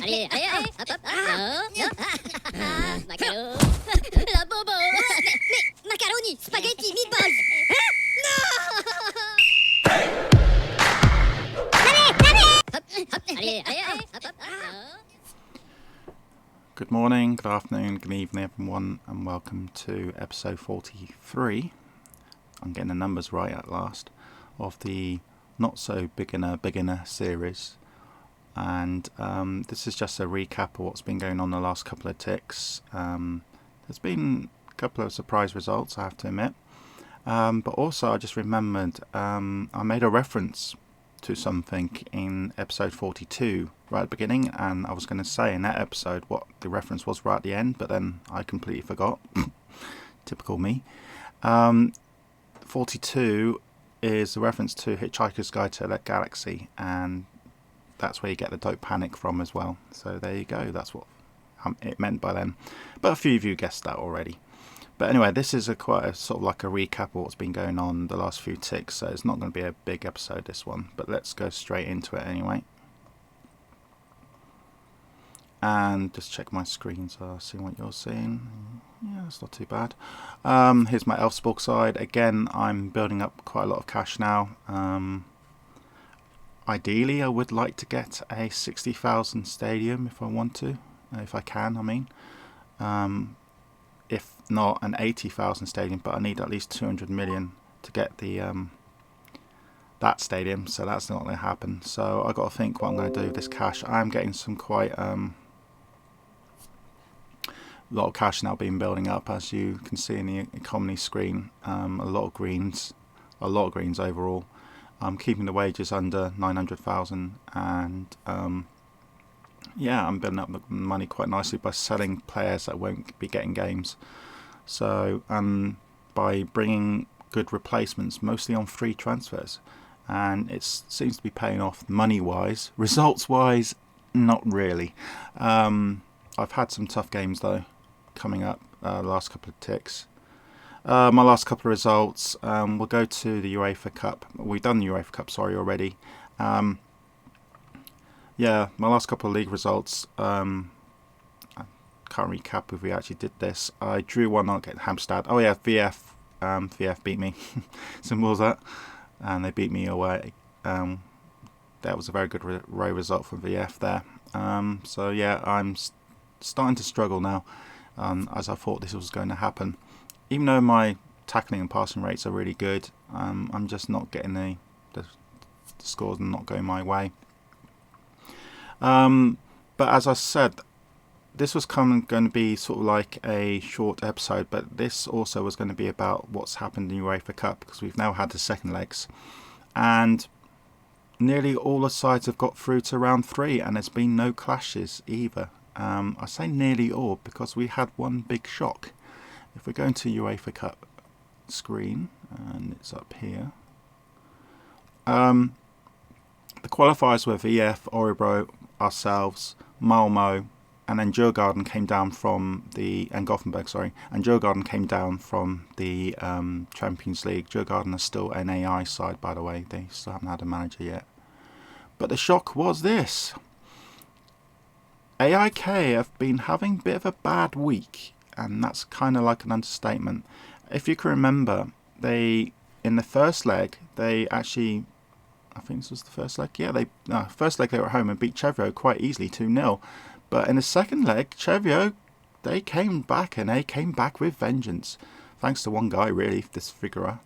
Allez, allez, allez, hop, hop, Macaro. La bobo. Mais macaroni, spaghetti, meatballs. Allez, allez, allez, hop, hop, Good morning, good afternoon, good evening everyone, and welcome to episode 43, I'm getting the numbers right at last, of the Not So Beginner series. And this is just a recap of what's been going on the last couple of ticks. There's been a couple of surprise results, I have to admit. But also I just remembered I made a reference to something in episode 42 right at the beginning, and I was going to say in that episode what the reference was right at the end, but then I completely forgot. Typical me. 42 is the reference to Hitchhiker's Guide to the Galaxy, and that's where you get the dope panic from as well. So there you go, that's what it meant by then. But a few of you guessed that already. But anyway, this is quite a sort of like a recap of what's been going on the last few ticks, so it's not going to be a big episode, this one, but let's go straight into it anyway. And just check my screen so I'll see what you're seeing. Yeah, it's not too bad. Here's my Elfsborg side. Again, I'm building up quite a lot of cash now. Ideally, I would like to get a 60,000 stadium if I want to, if I can, I mean. If not an 80,000 stadium, but I need at least 200 million to get the that stadium, so that's not going to happen. So I got to think what I'm going to do with this cash. I'm getting some quite a lot of cash now being building up, as you can see in the economy screen. A lot of greens overall. I'm keeping the wages under 900,000, and yeah, I'm building up the money quite nicely by selling players that won't be getting games. So by bringing good replacements, mostly on free transfers, and it seems to be paying off money-wise. Results-wise, not really. I've had some tough games though coming up. Last couple of ticks. My last couple of results. We'll go to the UEFA Cup. We've done the UEFA Cup, already. Yeah, my last couple of league results, I can't recap if we actually did this. I drew one at Hampstead. Oh yeah, VF beat me. Simple as that. And they beat me away. That was a very good row result for VF there. So yeah, I'm starting to struggle now, as I thought this was going to happen. Even though my tackling and passing rates are really good, I'm just not getting the scores and not going my way. But as I said, this was going to be sort of like a short episode, but this also was going to be about what's happened in the UEFA Cup, because we've now had the second legs, and nearly all the sides have got through to round 3, and there's been no clashes either. I say nearly all because we had one big shock. If we go into UEFA Cup screen, and it's up here, the qualifiers were VF, Örebro, ourselves, Malmo, and then Djurgården came down from the Djurgården came down from the Champions League. Djurgården are still an AI side, by the way. They still haven't had a manager yet. But the shock was this: AIK have been having a bit of a bad week, and that's kind of like an understatement. If you can remember, in the first leg, they actually, I think this was the first leg. Yeah, first leg they were at home and beat Chevio quite easily 2-0. But in the second leg, Chevio, they came back, and they came back with vengeance. Thanks to one guy, really, this figure.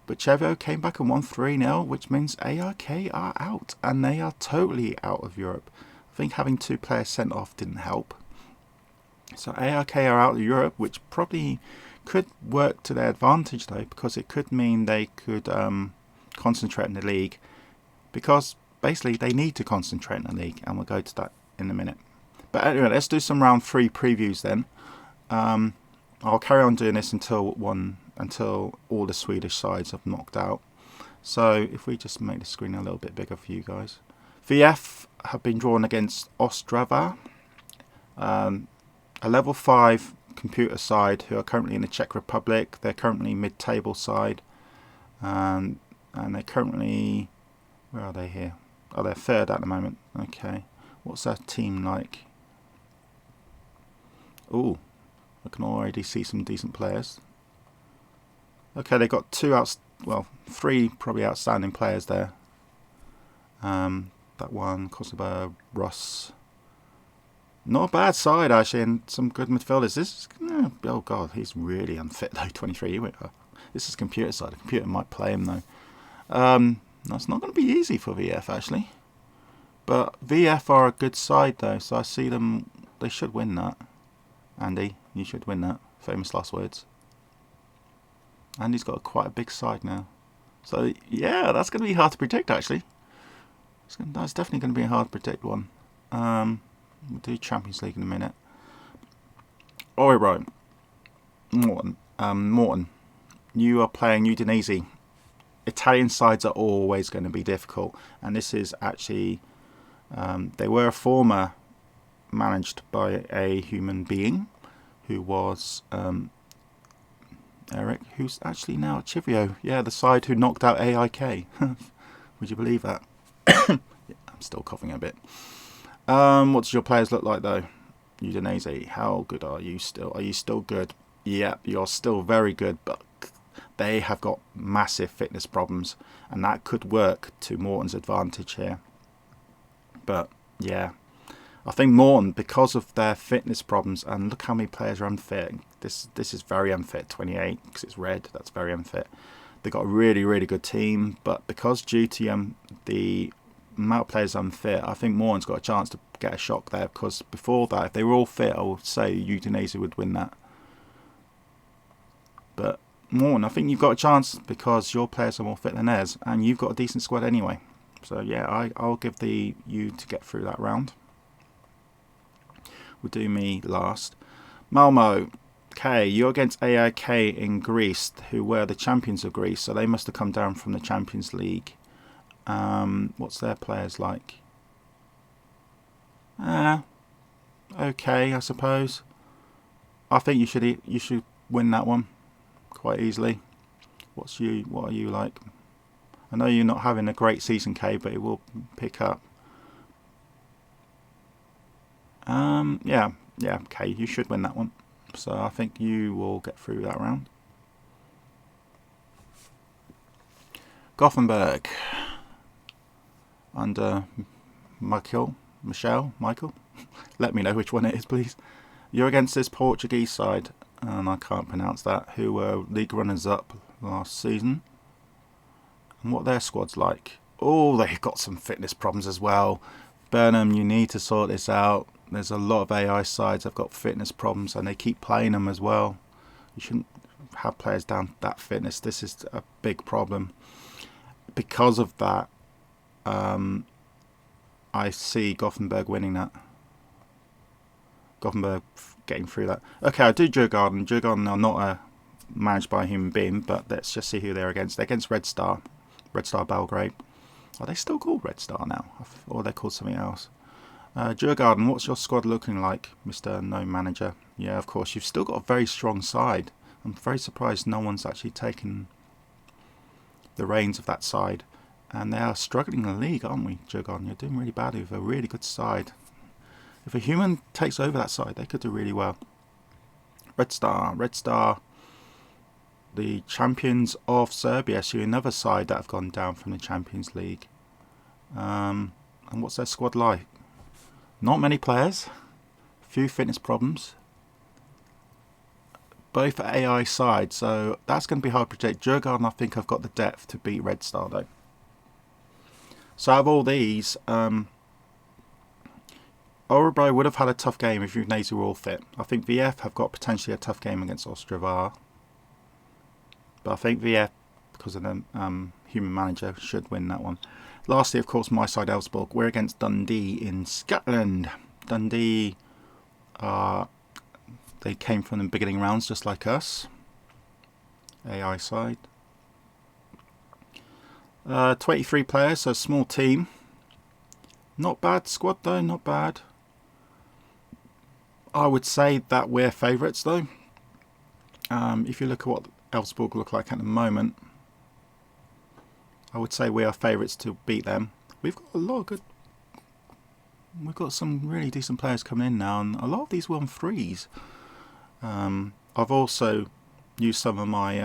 But Chevio came back and won 3-0, which means ARK are out, and they are totally out of Europe. I think having 2 players sent off didn't help. So ARK are out of Europe, which probably could work to their advantage though, because it could mean they could concentrate in the league. Because basically they need to concentrate in the league, and we'll go to that in a minute. But anyway, let's do some round 3 previews then. I'll carry on doing this until all the Swedish sides have knocked out. So if we just make the screen a little bit bigger for you guys. VF have been drawn against Ostrava, a level 5 computer side who are currently in the Czech Republic. They're currently mid-table side, and they're currently, where are they here? Oh, they're third at the moment. Okay, what's their team like? Ooh, I can already see some decent players. Okay, they got three probably outstanding players there. That one, Kosovo, Russ. Not a bad side actually, and some good midfielders. Oh god, he's really unfit though. 23. This is computer side. The computer might play him though. That's not going to be easy for VF actually. But VF are a good side though, so I see them. They should win that. Andy, you should win that. Famous last words. Andy's got quite a big side now. So yeah, that's going to be hard to predict actually. That's definitely going to be a hard to predict one. We'll do Champions League in a minute. Alright, Morton, you are playing Udinese. Italian sides are always going to be difficult, and this is actually they were former managed by a human being who was Eric, who's actually now at Chivio. Yeah, the side who knocked out AIK. Would you believe that? Yeah, I'm still coughing a bit. What does your players look like though? Udinese, how good are you still? Are you still good? Yeah, you're still very good, but they have got massive fitness problems, and that could work to Morton's advantage here. But yeah, I think Morton, because of their fitness problems, and look how many players are unfit. This is very unfit. 28 because it's red. That's very unfit. They've got a really, really good team, but because due to the amount of players unfit, I think Morton's got a chance to get a shock there, because before that, if they were all fit, I would say Udinese would win that. But Morton, I think you've got a chance because your players are more fit than theirs, and you've got a decent squad anyway. So yeah, I'll give you to get through that round. We'll do me last. Malmo. Okay, you're against AIK in Greece, who were the champions of Greece, so they must have come down from the Champions League. What's their players like? Okay, I suppose. I think you should win that one quite easily. What are you like? I know you're not having a great season, K, but it will pick up. Yeah, okay, you should win that one. So I think you will get through that round. Gothenburg under Michael. Let me know which one it is, please. You're against this Portuguese side, and I can't pronounce that, who were league runners-up last season. And what their squad's like. Oh, they've got some fitness problems as well. Burnham, you need to sort this out. There's a lot of AI sides that have got fitness problems, and they keep playing them as well. You shouldn't have players down that fitness. This is a big problem. Because of that, I see Gothenburg winning that. Gothenburg getting through that. Okay, I do Djurgården. Djurgården are not managed by a human being, but let's just see who they're against. They're against Red Star. Red Star Belgrade. Are they still called Red Star now? Or they're called something else? Djurgården, what's your squad looking like, Mr. No Manager? Yeah, of course, you've still got a very strong side. I'm very surprised no one's actually taken the reins of that side. And they are struggling in the league, aren't we, Djurgården? You're doing really badly with a really good side. If a human takes over that side, they could do really well. Red Star, the champions of Serbia, so another side that have gone down from the Champions League. And what's their squad like? Not many players, few fitness problems. Both AI sides, so that's going to be hard to predict. Djurgården, I think, have got the depth to beat Red Star, though. So out of all these, Örebro would have had a tough game if Udinese were all fit. I think VF have got potentially a tough game against Ostrava. But I think VF, because of the human manager, should win that one. Lastly, of course, my side, Elfsborg. We're against Dundee in Scotland. Dundee, they came from the beginning rounds just like us. AI side. 23 players, so a small team. Not bad squad though, not bad. I would say that we're favourites though. If you look at what Elfsborg look like at the moment, I would say we are favourites to beat them. We've got a lot of good. We've got some really decent players coming in now, and a lot of these were on frees. I've also used some of my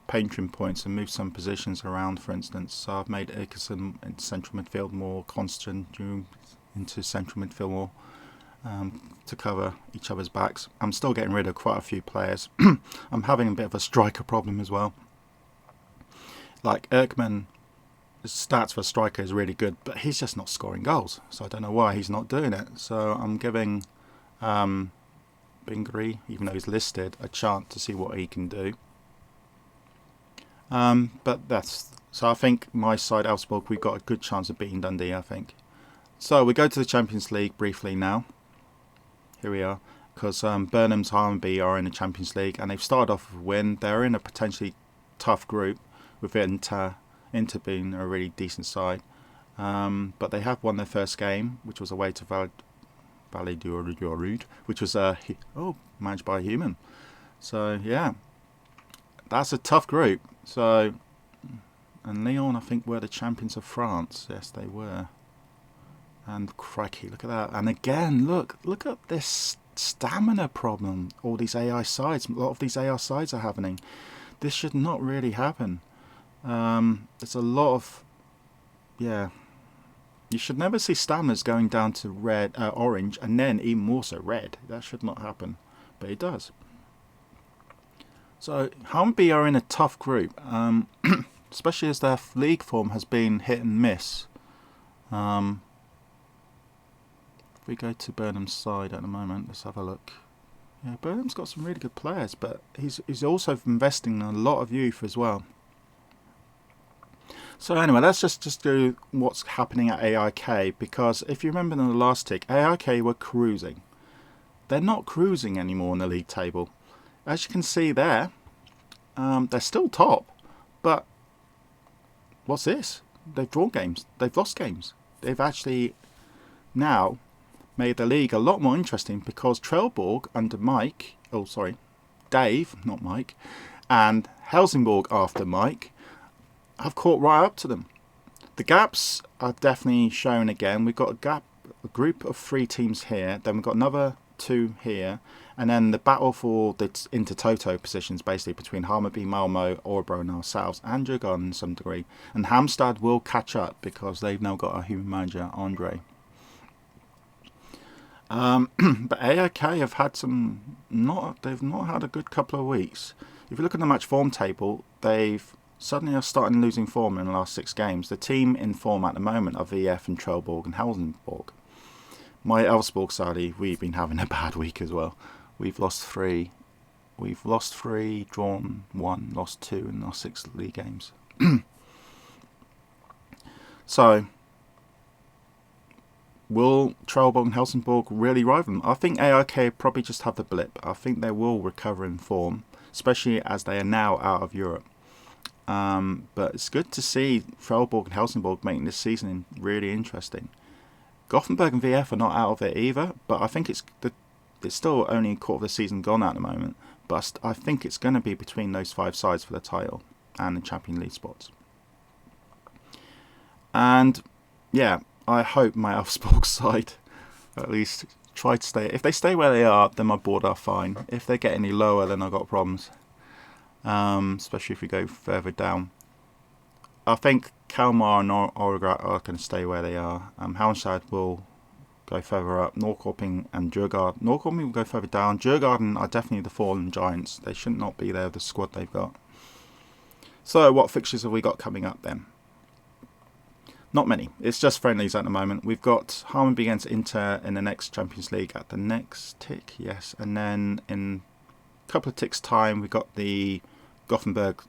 Patreon points and moved some positions around, for instance. So I've made Managersim in central midfield more constant into central midfield more to cover each other's backs. I'm still getting rid of quite a few players. I'm having a bit of a striker problem as well. Like Erkman, his stats for a striker is really good, but he's just not scoring goals. So I don't know why he's not doing it. So I'm giving Bingery, even though he's listed, a chance to see what he can do. But that's so. I think my side, Elfsborg, we've got a good chance of beating Dundee, I think. So we go to the Champions League briefly now. Here we are, because Burnham's Hammarby are in the Champions League, and they've started off with a win. They're in a potentially tough group, with Inter being a really decent side. But they have won their first game, which was away to Valladolid, which was managed by a human. So yeah, that's a tough group. So, and Lyon, I think, were the champions of France. Yes, they were. And crikey, look at that. And again, look at this stamina problem all these AI sides, a lot of these AI sides are having. This should not really happen. There's a lot of, you should never see staminas going down to orange, and then even more so red. That should not happen, but it does. So Hammarby are in a tough group, especially as their league form has been hit and miss. If we go to Burnham's side at the moment, let's have a look. Yeah, Burnham's got some really good players, but he's also investing in a lot of youth as well. So anyway, let's just do what's happening at AIK, because if you remember in the last tick, AIK were cruising. They're not cruising anymore in the league table. As you can see there, they're still top, but what's this? They've drawn games. They've lost games. They've actually now made the league a lot more interesting, because Trelleborg under Dave, not Mike, and Helsingborg after Mike have caught right up to them. The gaps are definitely shown again. We've got a group of 3 teams here, then we've got another 2 here, and then the battle for the Intertoto positions basically between Hammarby, Malmo, Örebro and ourselves, and Djurgården in some degree. And Halmstad will catch up because they've now got a human manager, Andre. But AIK have had they've not had a good couple of weeks. If you look at the match form table, they've suddenly are starting losing form in the last 6 games. The team in form at the moment are VF and Trelleborg and Helsingborg. My Elfsborg side, we've been having a bad week as well. We've lost 3. We've lost 3, drawn 1, lost 2 in our 6 league games. So, will Trelleborg and Helsingborg really rival them? I think AIK probably just have the blip. I think they will recover in form, especially as they are now out of Europe. But it's good to see Trelleborg and Helsingborg making this season really interesting. Gothenburg and VF are not out of it either, but I think it's still only a quarter of the season gone at the moment. But I think it's going to be between those 5 sides for the title and the Champions League spots. And yeah, I hope my Elfsborg side at least try to stay. If they stay where they are, then my board are fine. If they get any lower, then I've got problems. Especially if we go further down. I think Kalmar and Örebro are going to stay where they are. Halmstad will go further up. Norrköping and Djurgården. Norrköping will go further down. Djurgården are definitely the fallen giants. They should not be there with the squad they've got. So what fixtures have we got coming up then? Not many. It's just friendlies at the moment. We've got Hammarby against Inter in the next Champions League at the next tick, yes. And then in a couple of ticks' time, we've got the Gothenburg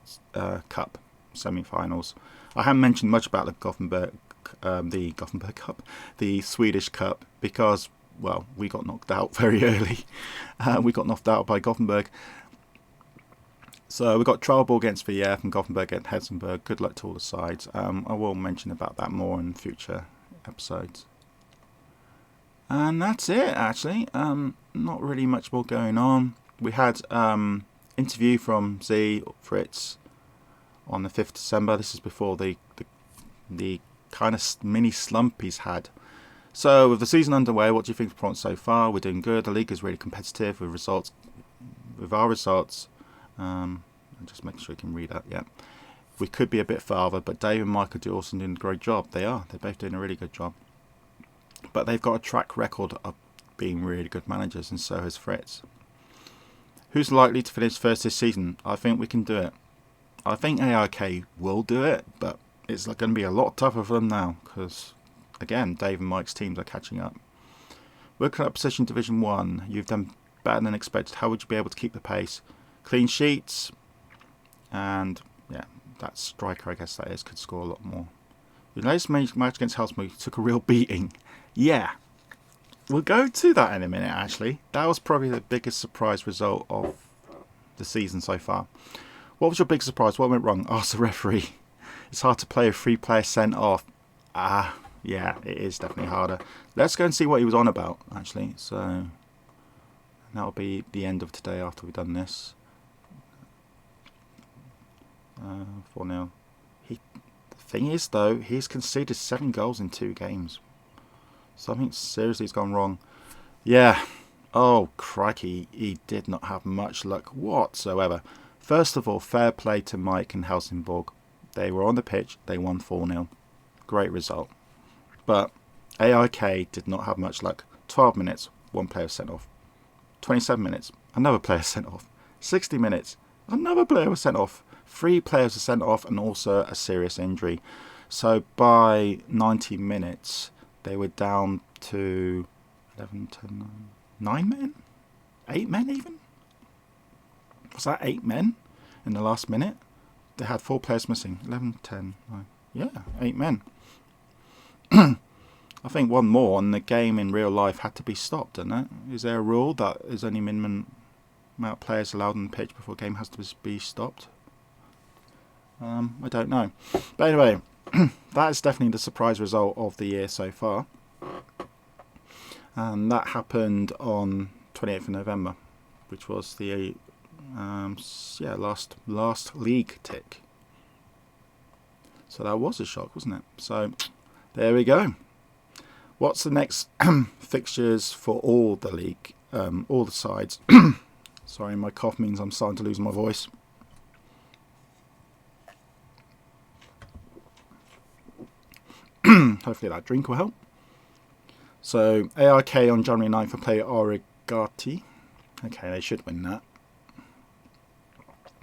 Cup semi-finals. I haven't mentioned much about the Gothenburg Cup, the Swedish Cup, because, well, we got knocked out very early. We got knocked out by Gothenburg. So we've got Trelleborg against VF and Gothenburg against Helsingborg. Good luck to all the sides. I will mention about that more in future episodes. And that's it, actually. Not really much more going on. We had interview from Z Fritz on the 5th December. This is before the kind of mini slump he's had. So with the season underway, what do you think of performance so far? We're doing good. The league is really competitive with results with our results, I'm just making sure you can read that. Yeah, we could be a bit farther, but Dave and Mike are also doing a great job. They are. They're both doing a really good job. But they've got a track record of being really good managers, and so has Fritz. Who's likely to finish first this season? I think we can do it. I think AIK will do it, but it's going to be a lot tougher for them now because, again, Dave and Mike's teams are catching up. Working at position Division 1, you've done better than expected. How would you be able to keep the pace? Clean sheets, and yeah, that striker, I guess that is, could score a lot more. The latest match against Helsingborg took a real beating. Yeah, we'll go to that in a minute, actually. That was probably the biggest surprise result of the season so far. What was your big surprise? What went wrong? Ask the referee. It's hard to play with 3 players sent off. Yeah, it is definitely harder. Let's go and see what he was on about, actually. So that'll be the end of today after we've done this. 4-0. The thing is, though, he's conceded 7 goals in 2 games. Something seriously has gone wrong. Yeah. Oh, crikey. He did not have much luck whatsoever. First of all, fair play to Mike and Helsingborg. They were on the pitch. They won 4-0. Great result. But AIK did not have much luck. 12 minutes, 1 player sent off. 27 minutes, another player sent off. 60 minutes, another player was sent off. 3 players were sent off and also a serious injury. So by 90 minutes, they were down to 11, 10, 9 men? 8 men even? Was that 8 men in the last minute? They had 4 players missing. 11, 10, 9. Yeah, 8 men. I think one more and the game in real life had to be stopped, didn't it? Is there a rule that is only minimum amount of players allowed on the pitch before a game has to be stopped? I don't know. But anyway, that is definitely the surprise result of the year so far. And that happened on 28th of November, which was the last league tick. So that was a shock, wasn't it? So there we go. What's the next fixtures for all the league, all the sides? Sorry, my cough means I'm starting to lose my voice. Hopefully that drink will help. So AIK on January 9th will play Origati. Okay, they should win that.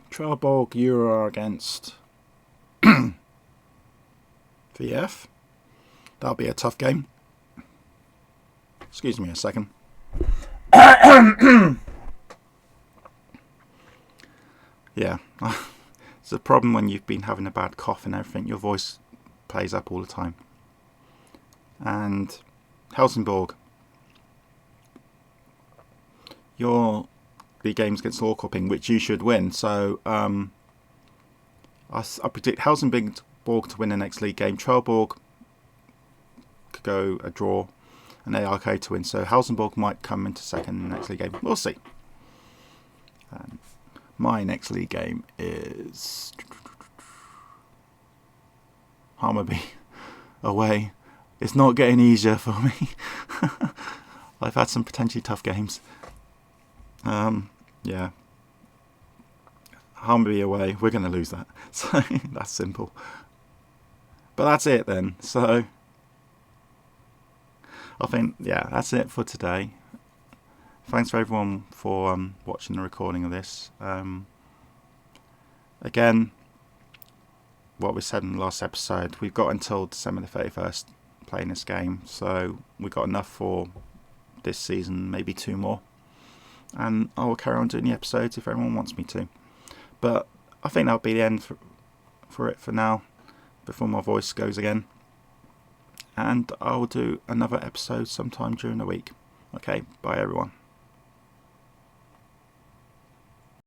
Trelleborg Euro against VF. That'll be a tough game. Excuse me a second. Yeah, it's a problem when you've been having a bad cough and everything. Your voice plays up all the time. And Helsingborg, your big games against Lorkoping, which you should win. So I predict Helsingborg to win the next league game. Trelleborg could go a draw, and AIK to win. So Helsingborg might come into second in the next league game. We'll see. My next league game is Hammarby away. It's not getting easier for me. I've had some potentially tough games. Yeah. Hammarby away. We're going to lose that. So that's simple. But that's it then. So I think, yeah, that's it for today. Thanks for everyone for watching the recording of this. Again, what we said in the last episode, we've got until December the 31st playing this game, so we've got enough for this season, maybe 2 more, and I will carry on doing the episodes if everyone wants me to. But I think that'll be the end for it for now, before my voice goes again, and I will do another episode sometime during the week. Okay, bye everyone.